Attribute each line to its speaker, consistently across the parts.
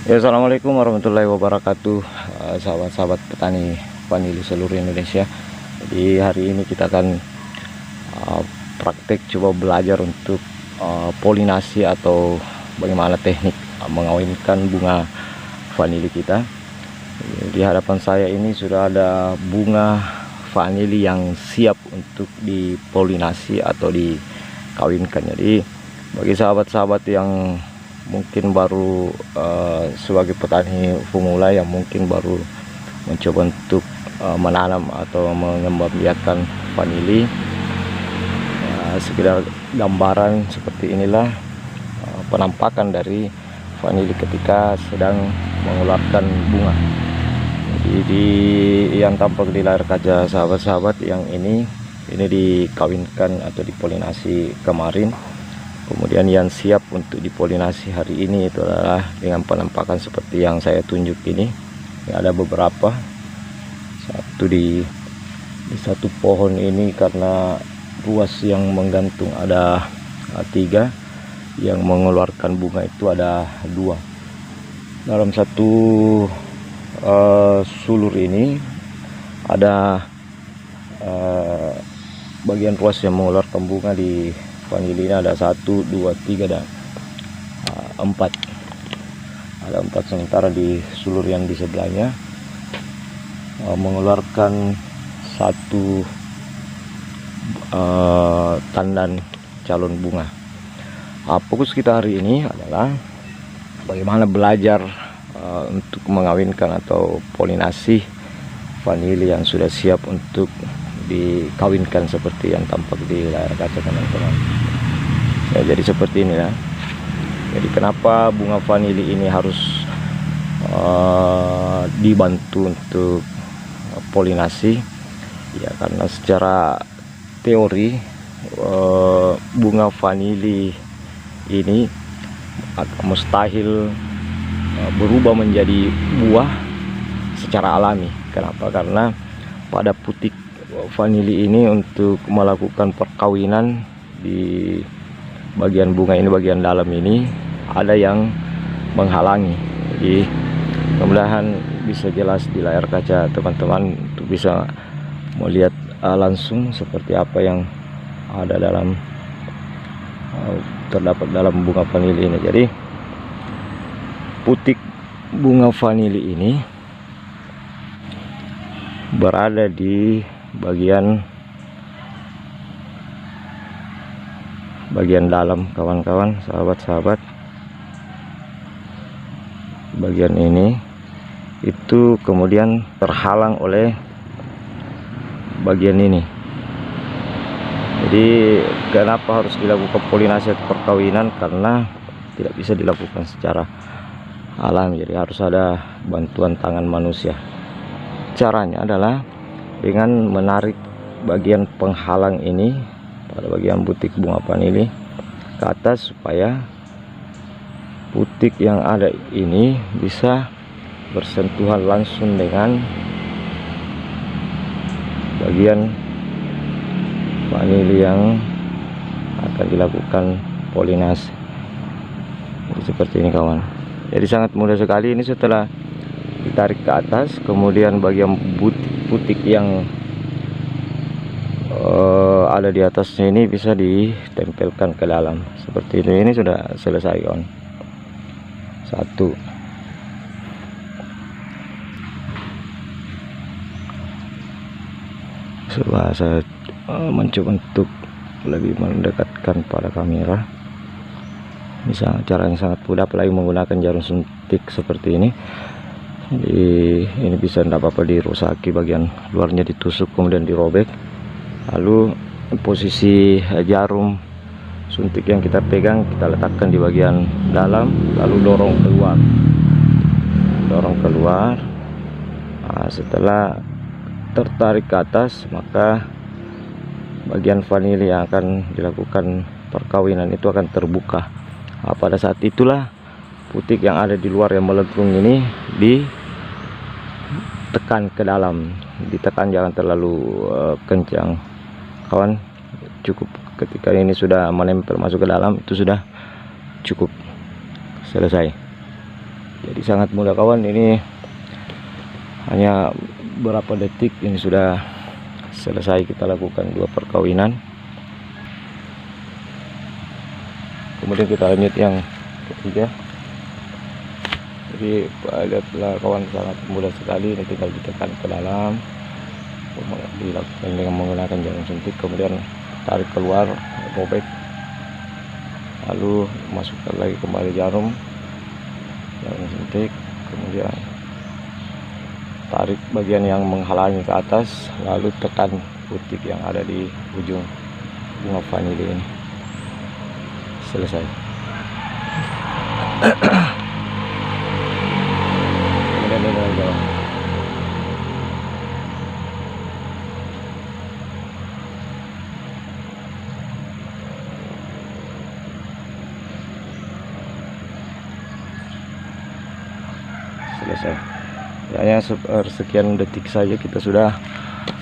Speaker 1: Ya, assalamualaikum warahmatullahi wabarakatuh, sahabat-sahabat petani vanili seluruh Indonesia. Jadi hari ini kita akan praktek coba belajar untuk polinasi atau bagaimana teknik mengawinkan bunga vanili kita. Di hadapan saya ini sudah ada bunga vanili yang siap untuk dipolinasi atau dikawinkan. Jadi bagi sahabat-sahabat yang mungkin baru sebagai petani pemula yang mungkin baru mencoba untuk menanam atau mengembangbiakkan vanili, sekedar gambaran seperti inilah penampakan dari vanili ketika sedang mengeluarkan bunga. Jadi yang tampak di layar kaca sahabat-sahabat yang ini dikawinkan atau dipolinasi kemarin. Kemudian yang siap untuk dipolinasi hari ini itu adalah dengan penampakan seperti yang saya tunjuk ini. Ada beberapa, satu di satu pohon ini karena ruas yang menggantung ada 3, yang mengeluarkan bunga itu ada 2. Dalam satu sulur ini ada bagian ruas yang mengeluarkan bunga di vanili ini ada 1, 2, 3 dan 4. Ada 4, sementara di sulur yang di sebelahnya mengeluarkan 1 tandan calon bunga. Fokus kita hari ini adalah bagaimana belajar untuk mengawinkan atau polinasi vanili yang sudah siap untuk dikawinkan seperti yang tampak di layar kaca teman-teman. Jadi seperti ini ya. Jadi kenapa bunga vanili ini harus dibantu untuk polinasi? Ya karena secara teori bunga vanili ini mustahil berubah menjadi buah secara alami. Kenapa? Karena pada putik vanili ini untuk melakukan perkawinan di bagian bunga ini, bagian dalam ini ada yang menghalangi. Jadi mudah-mudahan bisa jelas di layar kaca teman-teman untuk bisa melihat langsung seperti apa yang ada dalam terdapat dalam bunga vanili ini. Jadi putik bunga vanili ini berada di bagian dalam, kawan-kawan, sahabat-sahabat. Bagian ini itu kemudian terhalang oleh bagian ini. Jadi kenapa harus dilakukan polinasi atau perkawinan? Karena tidak bisa dilakukan secara alami, jadi harus ada bantuan tangan manusia. Caranya adalah dengan menarik bagian penghalang ini pada bagian butik bunga vanili ke atas, supaya putik yang ada ini bisa bersentuhan langsung dengan bagian vanili yang akan dilakukan polinasi. Seperti ini kawan. Jadi sangat mudah sekali. Ini setelah ditarik ke atas, kemudian bagian putik yang ada di atasnya ini bisa ditempelkan ke dalam seperti ini. Ini sudah selesai kawan. 1. Coba saya mencoba untuk lebih mendekatkan pada kamera. Bisa cara yang sangat mudah, apalagi menggunakan jarum suntik seperti ini. Jadi ini bisa tidak apa-apa dirusaki, bagian luarnya ditusuk kemudian dirobek, lalu posisi jarum suntik yang kita pegang kita letakkan di bagian dalam, lalu dorong keluar. Nah, setelah tertarik ke atas, maka bagian vanili yang akan dilakukan perkawinan itu akan terbuka. Nah, pada saat itulah putik yang ada di luar yang melengkung ini ditekan ke dalam. Ditekan, jangan terlalu kencang kawan. Cukup ketika ini sudah menempel masuk ke dalam, itu sudah cukup, selesai. Jadi sangat mudah kawan, ini hanya berapa detik ini sudah selesai kita lakukan 2 perkawinan. Kemudian kita lanjut yang ketiga. Jadi lihatlah kawan, sangat mudah sekali, ini tinggal ditekan ke dalam, dilakukan dengan menggunakan jarum suntik, kemudian tarik keluar, robek, lalu masukkan lagi kembali jarum suntik, kemudian tarik bagian yang menghalangi ke atas, lalu tekan butik yang ada di ujung bunga vanili ini. Selesai. Kemudian ini lagi kawan. Selesai. Hanya sekian detik saja kita sudah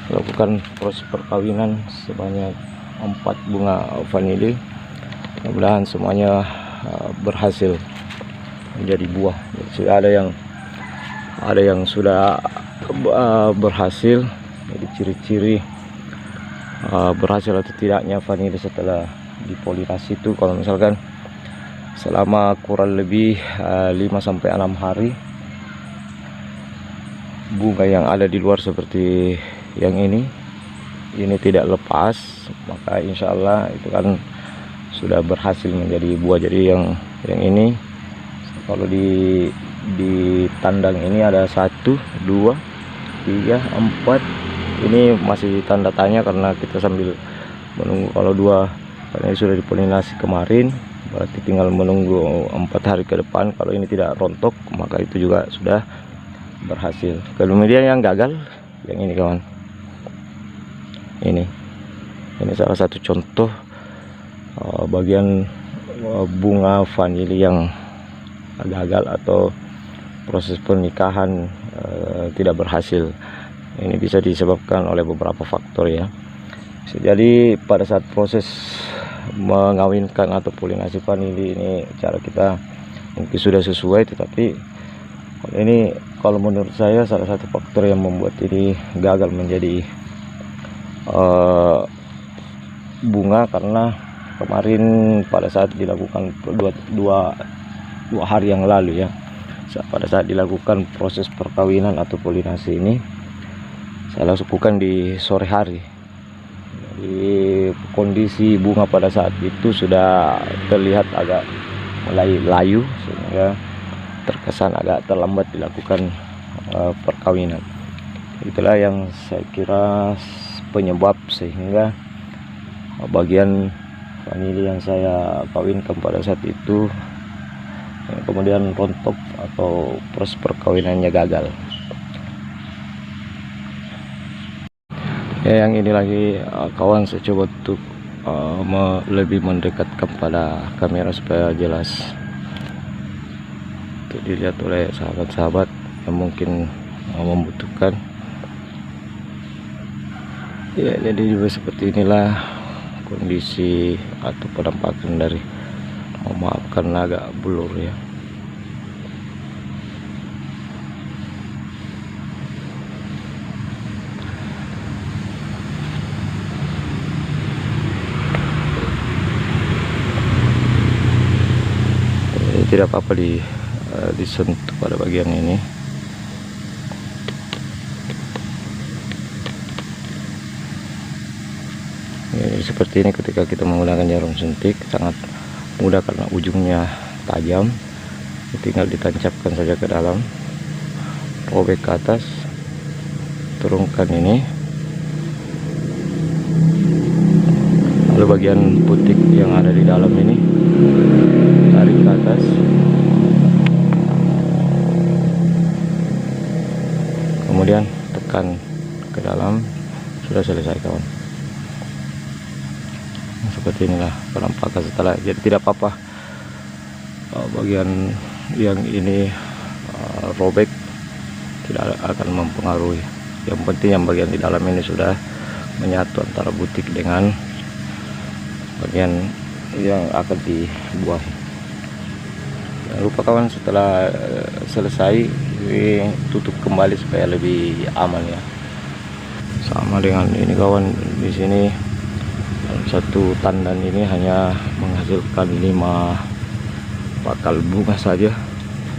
Speaker 1: melakukan proses perkawinan sebanyak 4 bunga vanili. Mudah-mudahan semuanya berhasil menjadi buah. Jadi sudah ada yang sudah berhasil. Jadi ciri-ciri berhasil atau tidaknya vanili setelah dipolinasi itu, kalau misalkan selama kurang lebih 5-6 hari bunga yang ada di luar seperti yang ini tidak lepas, maka insya Allah itu kan sudah berhasil menjadi buah. Jadi yang ini kalau di tandang ini ada 1, 2, 3, 4, ini masih tanda tanya karena kita sambil menunggu. Kalau 2 karena ini sudah dipolinasi kemarin, berarti tinggal menunggu 4 hari ke depan. Kalau ini tidak rontok, maka itu juga sudah berhasil. Kemudian yang gagal yang ini kawan, ini salah satu contoh bagian bunga vanili yang gagal atau proses pernikahan tidak berhasil. Ini bisa disebabkan oleh beberapa faktor ya. Jadi pada saat proses mengawinkan atau polinasi vanili ini cara kita mungkin sudah sesuai, tetapi ini kalau menurut saya salah satu faktor yang membuat ini gagal menjadi bunga, karena kemarin pada saat dilakukan dua hari yang lalu ya, pada saat dilakukan proses perkawinan atau polinasi ini saya lakukan di sore hari. Jadi kondisi bunga pada saat itu sudah terlihat agak mulai layu, sehingga terkesan agak terlambat dilakukan perkawinan. Itulah yang saya kira penyebab sehingga bagian vanili yang saya kawinkan pada saat itu kemudian rontok atau proses perkawinannya gagal. Ya, yang ini lagi kawan, saya coba untuk lebih mendekatkan pada kamera supaya jelas untuk dilihat oleh sahabat-sahabat yang mungkin membutuhkan. Ya, jadi juga seperti inilah kondisi atau penampakan dari, maaf karena agak blur ya. Tidak apa-apa disentuh pada bagian ini. Seperti ini ketika kita menggunakan jarum suntik sangat mudah karena ujungnya tajam. Tinggal ditancapkan saja ke dalam, robek ke atas, turunkan ini, lalu bagian putik yang ada di dalam ini tarik ke atas, kemudian tekan ke dalam. Sudah selesai kawan. Seperti inilah penampakan setelah. Jadi tidak apa-apa bagian yang ini robek, tidak akan mempengaruhi. Yang penting yang bagian di dalam ini sudah menyatu antara butik dengan bagian yang akan dibuahi. Jangan lupa kawan, setelah selesai tutup kembali supaya lebih aman ya. Sama dengan ini kawan, di sini dalam satu tandan ini hanya menghasilkan 5 bakal bunga saja,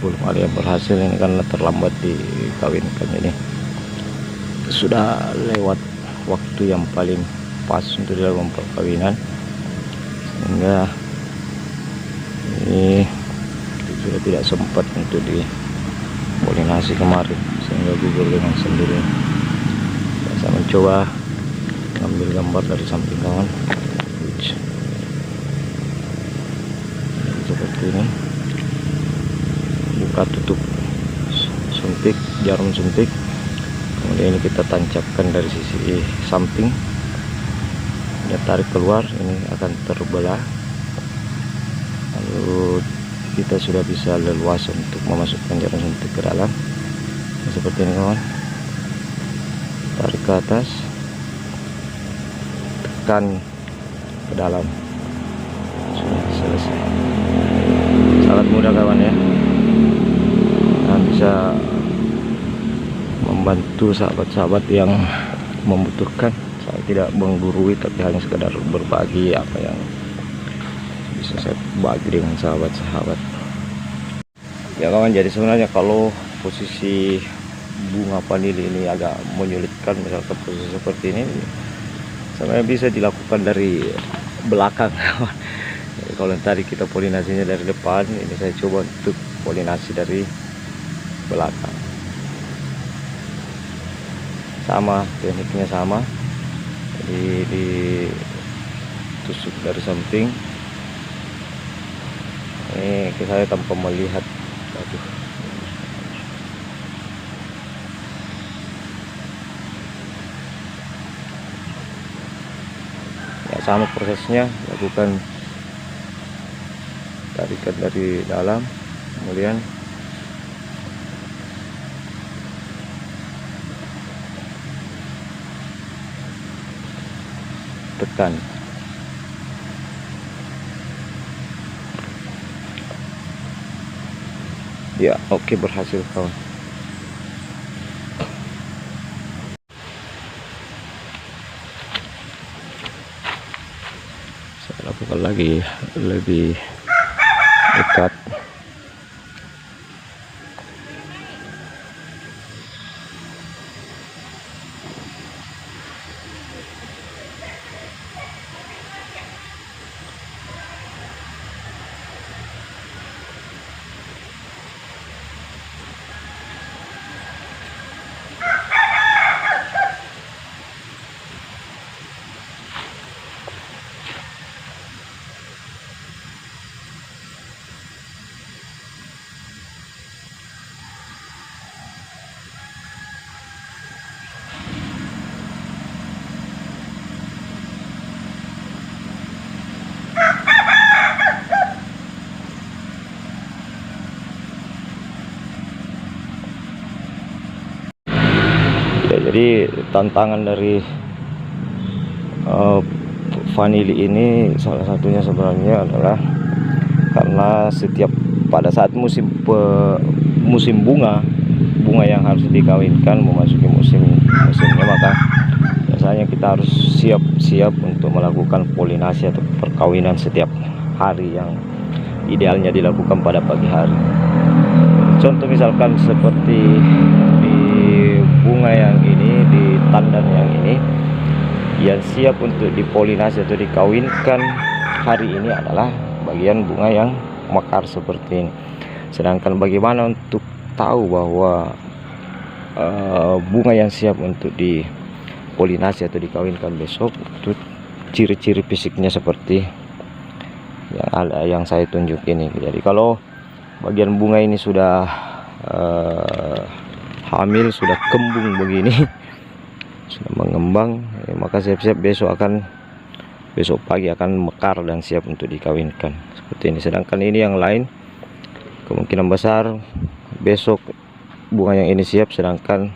Speaker 1: belum ada yang berhasil ini karena terlambat dikawinkan. Ini sudah lewat waktu yang paling pas untuk dilakukan perkawinan, sehingga ini sudah tidak sempat untuk dipolinasi kemarin, sehingga gugur dengan sendirinya. Saya mencoba ambil gambar dari samping kawan. Seperti ini, buka tutup suntik, jarum suntik, kemudian ini kita tancapkan dari sisi samping, dia tarik keluar, ini akan terbelah, lalu kita sudah bisa leluasa untuk memasukkan jarum suntik ke dalam. Seperti ini kawan, tarik ke atas, tekan ke dalam, sudah selesai. Sangat mudah kawan ya, nah, bisa membantu sahabat-sahabat yang membutuhkan. Saya tidak menggurui, tapi hanya sekedar berbagi apa yang bisa saya bagi dengan sahabat-sahabat ya kawan. Jadi sebenarnya kalau posisi bunga vanili ini agak menyulitkan, misalkan posisi seperti ini, sebenarnya bisa dilakukan dari belakang kawan. Jadi kalau tadi kita polinasinya dari depan, ini saya coba untuk polinasi dari belakang. Sama, tekniknya sama. Jadi ditusuk dari samping. Ini saya tanpa melihat. Aduh. Ya, sama prosesnya, lakukan tarikan dari dalam, kemudian tekan. Ya, oke, berhasil kawan. Saya lakukan lagi lebih dekat. Ya, jadi tantangan dari vanili ini salah satunya sebenarnya adalah karena setiap pada saat musim bunga yang harus dikawinkan memasuki musimnya, maka biasanya kita harus siap untuk melakukan polinasi atau perkawinan setiap hari, yang idealnya dilakukan pada pagi hari. Contoh misalkan seperti di bunga yang ini, di tandan yang ini, yang siap untuk dipolinasi atau dikawinkan hari ini adalah bagian bunga yang mekar seperti ini. Sedangkan bagaimana untuk tahu bahwa bunga yang siap untuk dipolinasi atau dikawinkan besok, itu ciri-ciri fisiknya seperti yang saya tunjuk ini. Jadi kalau bagian bunga ini sudah hamil, sudah kembung begini, sudah mengembang, maka siap-siap besok pagi akan mekar dan siap untuk dikawinkan seperti ini. Sedangkan ini yang lain, kemungkinan besar besok bunga yang ini siap, sedangkan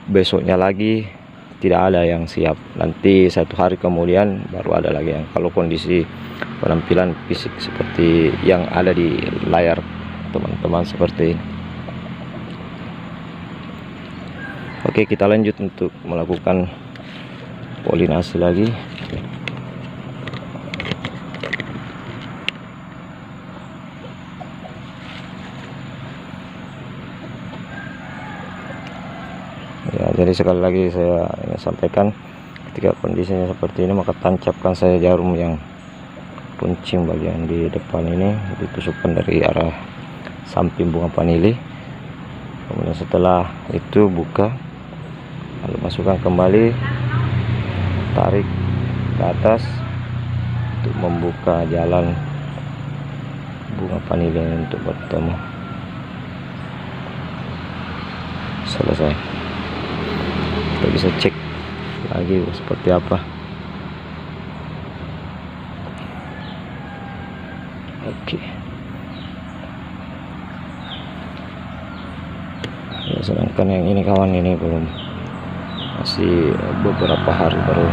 Speaker 1: besoknya lagi tidak ada yang siap. Nanti 1 hari kemudian baru ada lagi yang, kalau kondisi penampilan fisik seperti yang ada di layar teman-teman seperti ini. Oke, kita lanjut untuk melakukan polinasi lagi. Ya, jadi sekali lagi saya ingin sampaikan, ketika kondisinya seperti ini maka tancapkan saya jarum yang puncing bagian di depan ini, ditusukkan dari arah samping bunga vanili. Kemudian setelah itu buka, lalu masukkan kembali, tarik ke atas untuk membuka jalan bunga vanili untuk bertemu. Selesai. Kita bisa cek lagi seperti apa. Oke. Ya, sedangkan yang ini kawan, ini belum, masih beberapa hari baru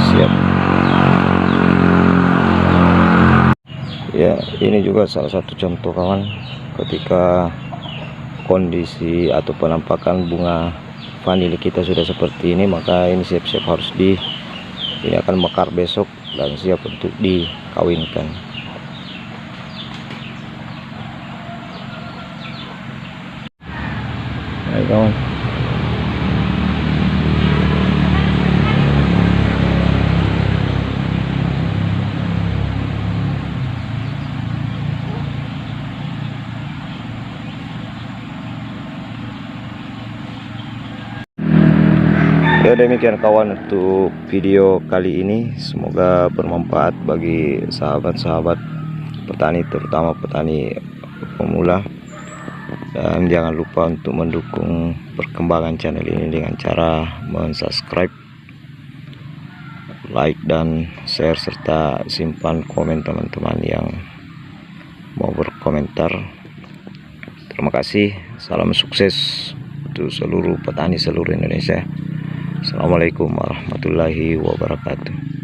Speaker 1: siap. Ya, ini juga salah satu contoh kawan, ketika kondisi atau penampakan bunga vanili kita sudah seperti ini, maka ini siap-siap harus ini akan mekar besok dan siap untuk dikawinkan. Ayo kawan. Ya, demikian kawan untuk video kali ini, semoga bermanfaat bagi sahabat-sahabat petani, terutama petani pemula. Dan jangan lupa untuk mendukung perkembangan channel ini dengan cara mensubscribe, like dan share, serta simpan komen teman-teman yang mau berkomentar. Terima kasih, salam sukses untuk seluruh petani seluruh Indonesia. Assalamualaikum warahmatullahi wabarakatuh.